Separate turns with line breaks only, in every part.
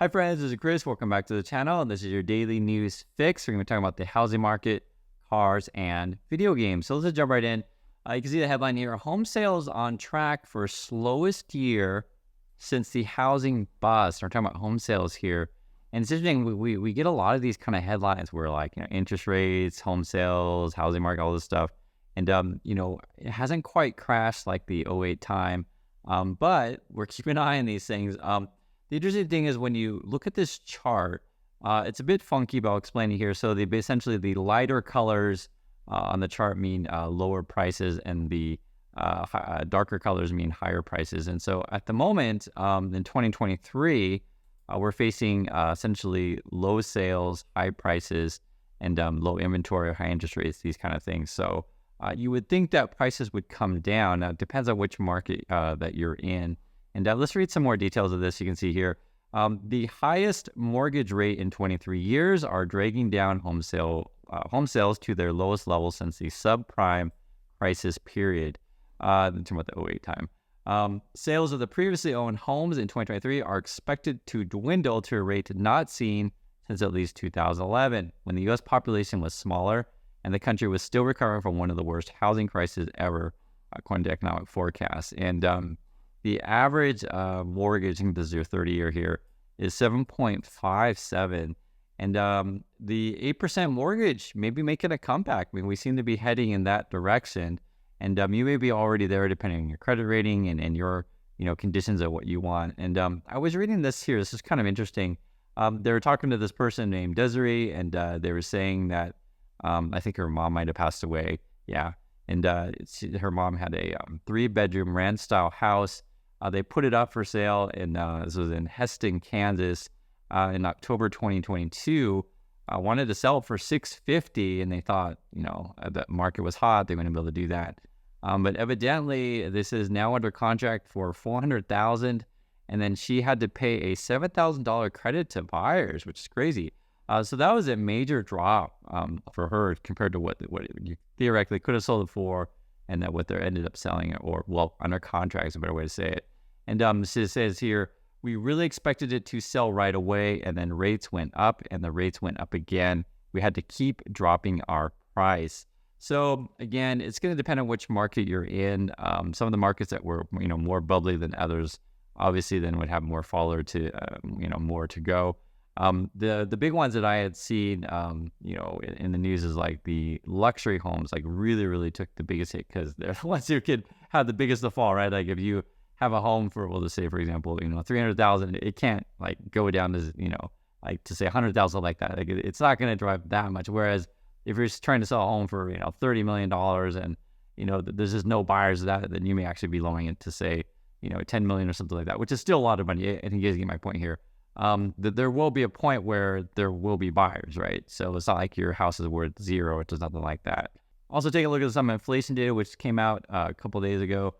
Hi friends, this is Chris. Welcome back to the channel, and this is your daily news fix. We're going to be talking about the housing market, cars, and video games. So let's just jump right in. You can see the headline here: home sales on track for slowest year since the housing bust. We're talking about home sales here, and it's interesting. We get a lot of these kind of headlines where interest rates, home sales, housing market, all this stuff, and it hasn't quite crashed like the '08 time, but we're keeping an eye on these things. The interesting thing is when you look at this chart, it's a bit funky, but I'll explain it here. So essentially the lighter colors on the chart mean lower prices, and the darker colors mean higher prices. And so at the moment, in 2023, we're facing essentially low sales, high prices, and low inventory, high interest rates, these kind of things. So you would think that prices would come down. Now, it depends on which market that you're in. And let's read some more details of this. You can see here, the highest mortgage rate in 23 years are dragging down home sales to their lowest level since the subprime crisis period, talking about the '08 time. Sales of the previously owned homes in 2023 are expected to dwindle to a rate not seen since at least 2011, when the U.S. population was smaller and the country was still recovering from one of the worst housing crises ever, according to economic forecasts. And the average mortgage, I think this is your 30-year here, is 7.57. And the 8% mortgage may be making a comeback. I mean, we seem to be heading in that direction. And you may be already there depending on your credit rating and your conditions of what you want. And I was reading this here. This is kind of interesting. They were talking to this person named Desiree, and they were saying that I think her mom might have passed away. Yeah. And her mom had a 3-bedroom ranch-style house. They put it up for sale, and this was in Heston, Kansas, in October 2022. Wanted to sell it for $650, and they thought, the market was hot. They wouldn't be able to do that. But evidently, this is now under contract for $400,000, and then she had to pay a $7,000 credit to buyers, which is crazy. So that was a major drop for her compared to what you theoretically could have sold it for, and that what they ended up selling it, or under contract is a better way to say it. And it says here, we really expected it to sell right away, and then rates went up, and the rates went up again. We had to keep dropping our price. So again, it's going to depend on which market you're in. Some of the markets that were more bubbly than others, obviously, then would have more follower to more to go. The big ones that I had seen, in the news is like the luxury homes, like really took the biggest hit because they're the ones who could have the biggest to fall, right? Like if you have a home for, well, to say, for example, 300,000, it can't like go down to, like to say 100,000 like that. Like it's not going to drive that much. Whereas if you're just trying to sell a home for, $30 million and, there's just no buyers of that, then you may actually be lowering it to say, 10 million or something like that, which is still a lot of money. I think you guys get my point here. That there will be a point where there will be buyers, right? So it's not like your house is worth zero. It does nothing like that. Also, take a look at some inflation data, which came out a couple days ago.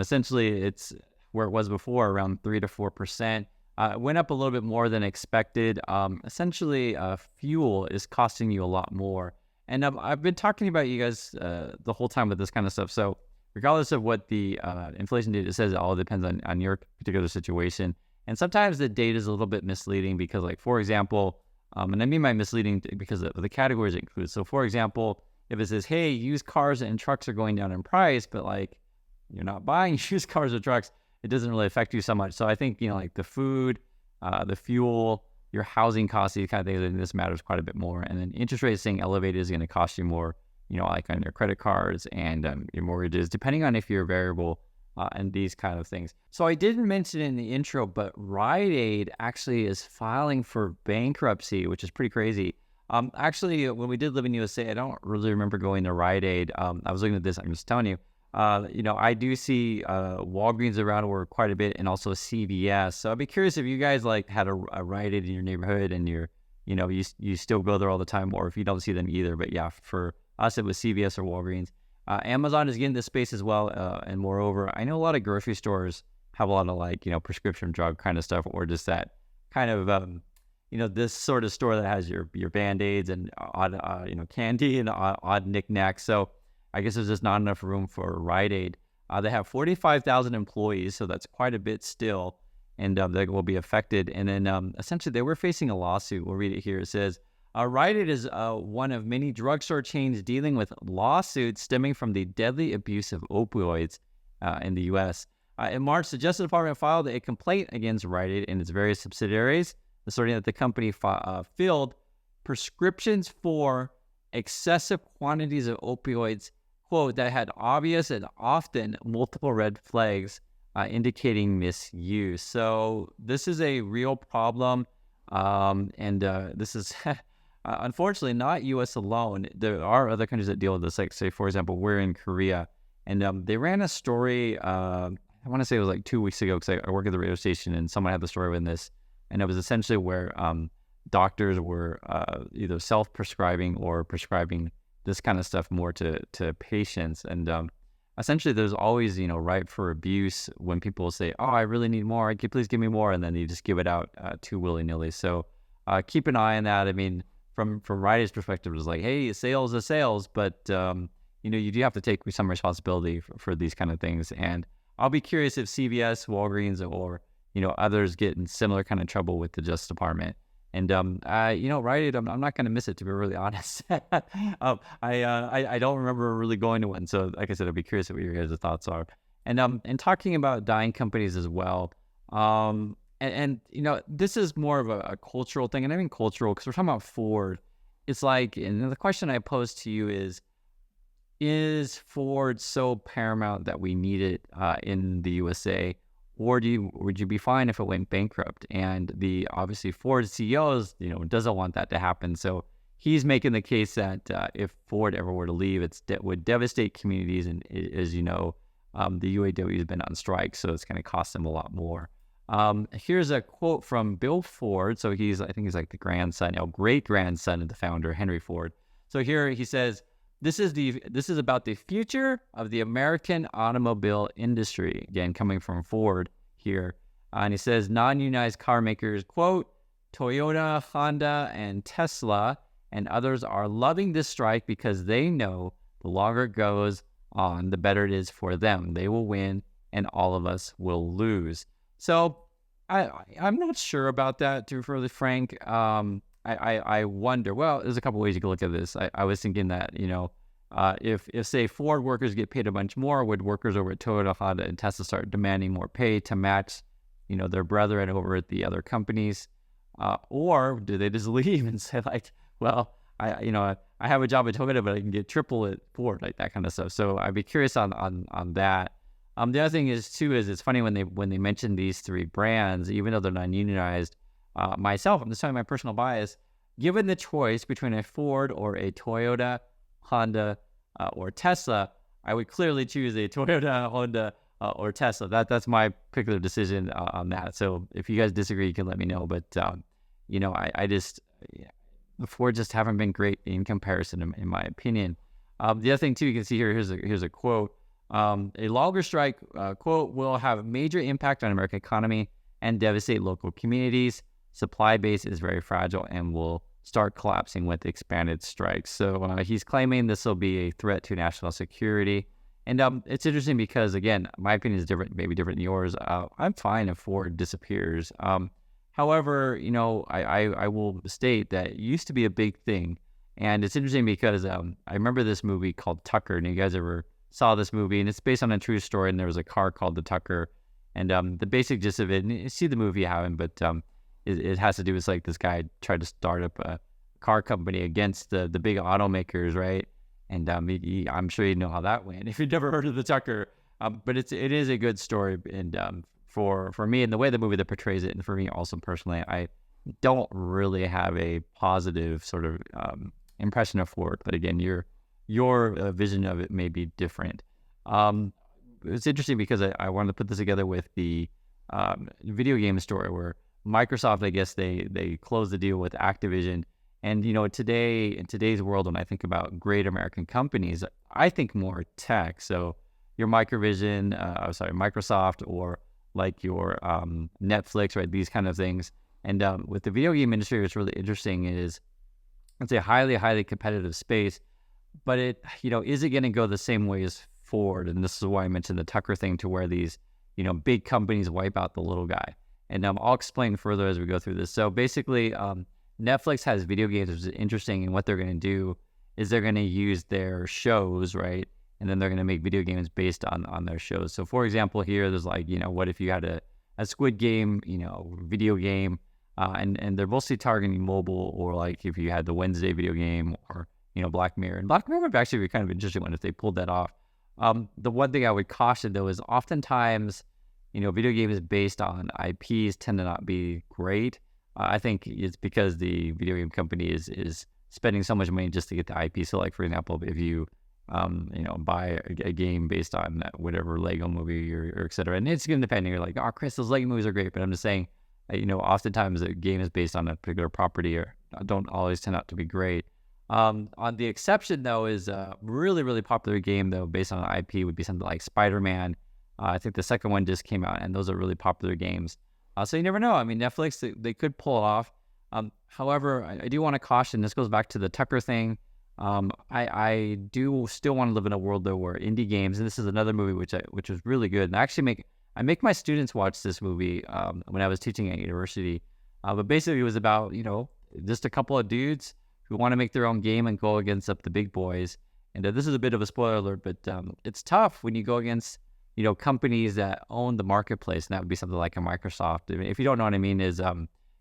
Essentially, it's where it was before, around 3 to 4%. It went up a little bit more than expected. Essentially, fuel is costing you a lot more. And I've been talking about you guys the whole time with this kind of stuff. So regardless of what the inflation data says, it all depends on your particular situation. And sometimes the data is a little bit misleading because, like, for example, and I mean by misleading because of the categories it includes. So, for example, if it says, hey, used cars and trucks are going down in price, but, like, you're not buying used cars or trucks, it doesn't really affect you so much. So I think, like the food, the fuel, your housing costs, these kind of things, this matters quite a bit more. And then interest rates staying elevated is going to cost you more, like on your credit cards and your mortgages, depending on if you're variable and these kind of things. So I didn't mention it in the intro, but Rite Aid actually is filing for bankruptcy, which is pretty crazy. Actually, when we did live in USA, I don't really remember going to Rite Aid. I was looking at this, I'm just telling you. I do see Walgreens around where quite a bit, and also CVS. So I'd be curious if you guys like had a Rite Aid in your neighborhood and you still go there all the time, or if you don't see them either. But yeah, for us, it was CVS or Walgreens. Amazon is getting this space as well. And moreover, I know a lot of grocery stores have a lot of prescription drug kind of stuff, or just that kind of, this sort of store that has your Band-Aids and odd, candy and odd knickknacks. So I guess there's just not enough room for Rite Aid. They have 45,000 employees, so that's quite a bit still. and that will be affected. And then essentially they were facing a lawsuit. We'll read it here. It says, Rite Aid is one of many drugstore chains dealing with lawsuits stemming from the deadly abuse of opioids in the U.S. In March, the Justice Department filed a complaint against Rite Aid and its various subsidiaries, asserting that the company filled prescriptions for excessive quantities of opioids, quote, that had obvious and often multiple red flags indicating misuse. So this is a real problem, and this is unfortunately not U.S. alone. There are other countries that deal with this, like, say, for example, we're in Korea, and they ran a story, I want to say it was like 2 weeks ago, because I work at the radio station, and someone had the story with this, and it was essentially where doctors were either self-prescribing or prescribing this kind of stuff more to patients. And essentially there's always, ripe for abuse when people say, oh, I really need more, can you please give me more? And then you just give it out too willy-nilly. So keep an eye on that. I mean, from Rite Aid's perspective, it's like, hey, sales is sales, but you do have to take some responsibility for these kind of things. And I'll be curious if CVS, Walgreens, or others get in similar kind of trouble with the Justice Department. And Rite Aid, I'm not going to miss it, to be really honest. I don't remember really going to one. So like I said, I'd be curious what your guys' thoughts are. And talking about dying companies as well. This is more of a cultural thing. And I mean cultural because we're talking about Ford. It's like, and the question I pose to you is Ford so paramount that we need it in the USA? Or would you be fine if it went bankrupt? And obviously Ford CEOs, doesn't want that to happen. So he's making the case that if Ford ever were to leave, it would devastate communities. And as you know, the UAW has been on strike, so it's going to cost them a lot more. Here's a quote from Bill Ford. So I think he's like the great grandson of the founder, Henry Ford. So here he says, This is about the future of the American automobile industry. Again, coming from Ford here. And he says, non-unionized car makers, quote, Toyota, Honda, and Tesla, and others are loving this strike because they know the longer it goes on, the better it is for them. They will win, and all of us will lose. So I'm not sure about that, to be really frank. I wonder, well, there's a couple ways you can look at this. I was thinking that, if say Ford workers get paid a bunch more, would workers over at Toyota, Honda, and Tesla start demanding more pay to match, their brethren over at the other companies? Or do they just leave and say like, well, I have a job at Toyota, but I can get triple at Ford, like that kind of stuff. So I'd be curious on that. The other thing is it's funny when they mention these three brands, even though they're non-unionized. Myself, I'm just telling my personal bias, given the choice between a Ford or a Toyota, Honda, or Tesla, I would clearly choose a Toyota, Honda, or Tesla. That's my particular decision on that. So if you guys disagree, you can let me know. But I just the Ford just haven't been great in comparison, in my opinion. The other thing too, you can see here. Here's a quote. A longer strike, quote, will have major impact on American economy and devastate local communities. Supply base is very fragile and will start collapsing with expanded strikes. So he's claiming this will be a threat to national security. And it's interesting because, again, my opinion is different, maybe different than yours. I'm fine if Ford disappears. However, I will state that it used to be a big thing. And it's interesting because I remember this movie called Tucker. And you guys ever saw this movie? And it's based on a true story. And there was a car called the Tucker. And the basic gist of it, and you see the movie, you haven't, but it has to do with like this guy tried to start up a car company against the big automakers, right? And I'm sure you know how that went if you've never heard of the Tucker. But it is a good story, and for me, and the way the movie that portrays it, and for me also personally, I don't really have a positive sort of impression of Ford. But again, your vision of it may be different. It's interesting because I wanted to put this together with the video game story where Microsoft, I guess they closed the deal with Activision. And, today, in today's world, when I think about great American companies, I think more tech. So your Microsoft, or like your Netflix, right? These kind of things. And with the video game industry, what's really interesting is it's a highly, highly competitive space, but is it going to go the same way as Ford? And this is why I mentioned the Tucker thing, to where these, big companies wipe out the little guy. And I'll explain further as we go through this. So basically, Netflix has video games, which is interesting. And what they're going to do is they're going to use their shows, right? And then they're going to make video games based on their shows. So for example, here, there's like, what if you had a Squid Game, video game, and they're mostly targeting mobile, or like if you had the Wednesday video game, or, Black Mirror. And Black Mirror would actually be kind of an interesting one if they pulled that off. The one thing I would caution though is oftentimes, video games based on IPs tend to not be great. I think it's because the video game company is spending so much money just to get the IP. So like, for example, if you, buy a game based on whatever Lego movie or et cetera, and it's going to depend. You're like, oh, Chris, those Lego movies are great. But I'm just saying, oftentimes a game is based on a particular property or don't always turn out to be great. On the exception though is a really, really popular game though based on an IP would be something like Spider-Man. I think the second one just came out, and those are really popular games. So you never know. I mean, Netflix, they could pull it off. However, I do want to caution, this goes back to the Tucker thing. I do still want to live in a world though where indie games, and this is another movie which was really good. And I make my students watch this movie when I was teaching at university. But basically it was about, just a couple of dudes who want to make their own game and go against the big boys. And this is a bit of a spoiler alert, but it's tough when you go against companies that own the marketplace, and that would be something like a Microsoft. I mean, if you don't know what I mean, is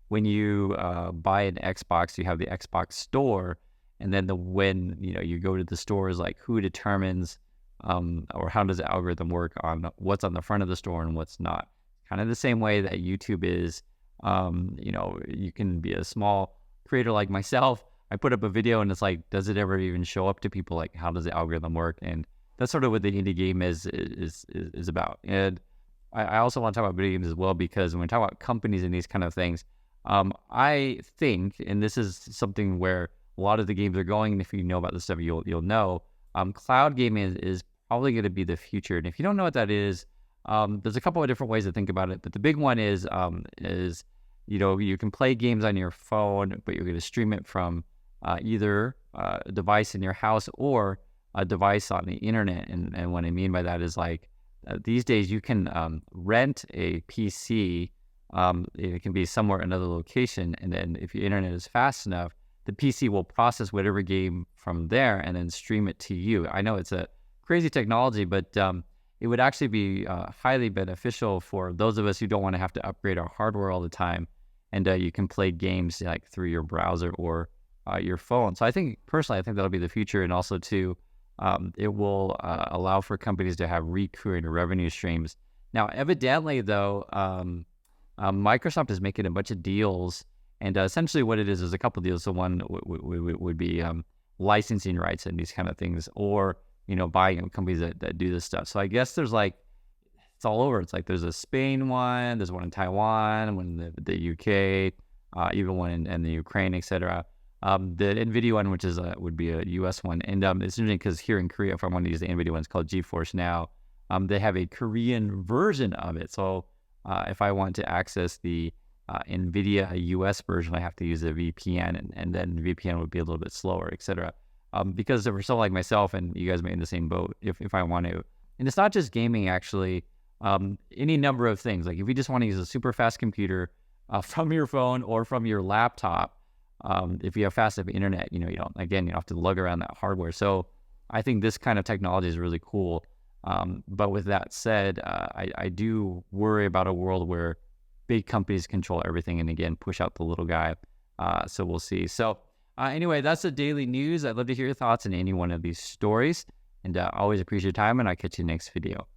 when you buy an Xbox, you have the Xbox store, and then when you go to the store is like who determines or how does the algorithm work on what's on the front of the store and what's not. Kind of the same way that YouTube is. You can be a small creator like myself. I put up a video and it's like, does it ever even show up to people? Like, how does the algorithm work? And that's sort of what the indie game is about. And I also want to talk about video games as well, because when we talk about companies and these kind of things, I think, and this is something where a lot of the games are going, and if you know about this stuff, you'll know, cloud gaming is probably going to be the future. And if you don't know what that is, there's a couple of different ways to think about it. But the big one is you can play games on your phone, but you're going to stream it from either a device in your house or a device on the internet. And what I mean by that is like these days you can rent a PC. It can be somewhere another location, and then if your internet is fast enough, the PC will process whatever game from there and then stream it to you. I know it's a crazy technology, but it would actually be highly beneficial for those of us who don't want to have to upgrade our hardware all the time, and you can play games like through your browser or your phone. So I think that'll be the future, and also too, it will allow for companies to have recurring revenue streams. Now, evidently though, Microsoft is making a bunch of deals, and essentially what it is a couple of deals. So one would be licensing rights and these kind of things, or buying companies that do this stuff. So I guess there's like, it's all over. It's like there's a Spain one, there's one in Taiwan, one in the UK, even one in the Ukraine, etc. The NVIDIA one, which is would be a US one, and it's interesting because here in Korea, if I want to use the NVIDIA one, it's called GeForce Now. They have a Korean version of it. So if I want to access the NVIDIA US version, I have to use a VPN, and then the VPN would be a little bit slower, etc. Because if we're still like myself, and you guys may be in the same boat, if I want to, and it's not just gaming actually, any number of things. Like if you just want to use a super fast computer from your phone or from your laptop, if you have fast enough internet, you don't have to lug around that hardware. So I think this kind of technology is really cool. But with that said, I do worry about a world where big companies control everything and again push out the little guy. So we'll see. So anyway, that's the daily news. I'd love to hear your thoughts on any one of these stories, and always appreciate your time, and I'll catch you next video.